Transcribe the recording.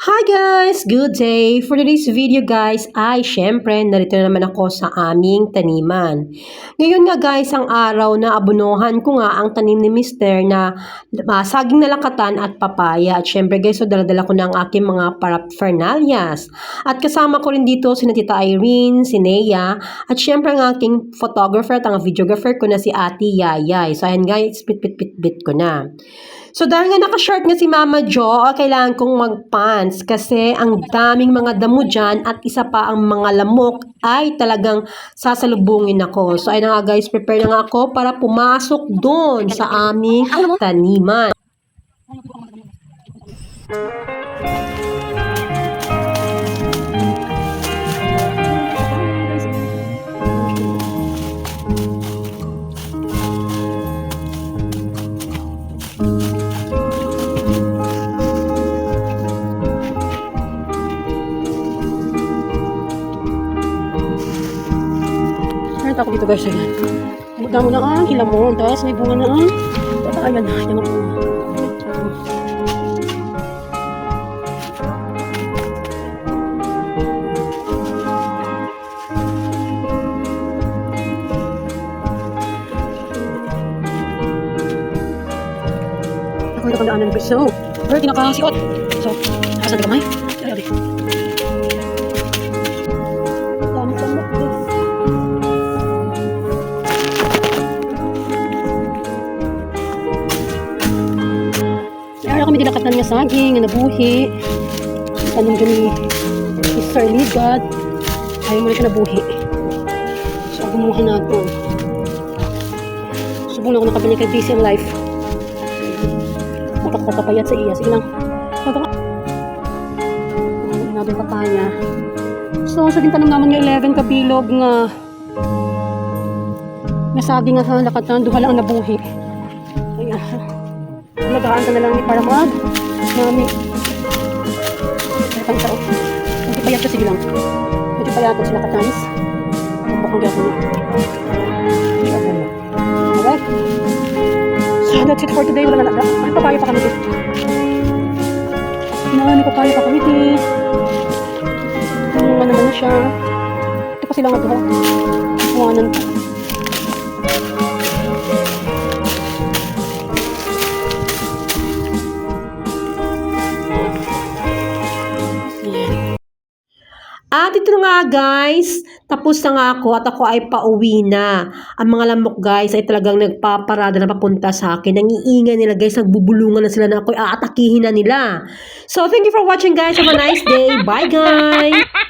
Hi guys! Good day! For today's video guys ay syempre narito na naman ako sa aming taniman. Ngayon nga guys ang araw na abunuhan ko nga ang tanim ni Mister na saging na lakatan at papaya. At syempre guys so daladala ko na ang aking mga paraphernalias. At kasama ko rin dito si Tita Irene, si Nea at syempre ang aking photographer at ang videographer ko na si Ate Yayay. So ayan guys, bit ko na. So dahil nga naka-short nga si Mama Jo, kailangan kong mag-pants kasi ang daming mga damo dyan at isa pa ang mga lamok ay talagang sasalubungin ako. So ayun na nga guys, prepare na nga ako para pumasok doon sa aming taniman. Ako dito guys, ayan. Muna mo na ang hilamon, tapos may bunga na ang ayan na, yan ang bunga. Ako ito kandaan na so, pero kinakasiot. So, nakasan na kamay. Ayan, ayan. Kami dinakatan nga saging, nga nabuhi. Anong dyan ni Sir Ligad. Ayaw mo na siya nabuhi. So, gumuha natin. Subong na ako nakabili kay Busy Life. Napapayat sa iya. Sige lang. Ano natin papaya. So, sa dintanong naman nga 11 kabilog nga saging nga sa lakatan. Duha lang ang nabuhi. Ayan. Nagahaan ka na lang para mami natang sao hindi payat siya, sige lang hindi payat sila katanis ang bukang gapon niya alright, so that's it for today. Wala na may papaya pa kami dito may papaya pa kami dito ano naman siya ito pa sila nga duha kuhanan pa. At ito nga guys, tapos na nga ako at ako ay pauwi na. Ang mga lamok guys ay talagang nagpaparada na papunta sa akin. Nangiingay nila guys, nagbubulungan na sila na ako ay aatakihin na nila. So thank you for watching guys. Have a nice day. Bye guys!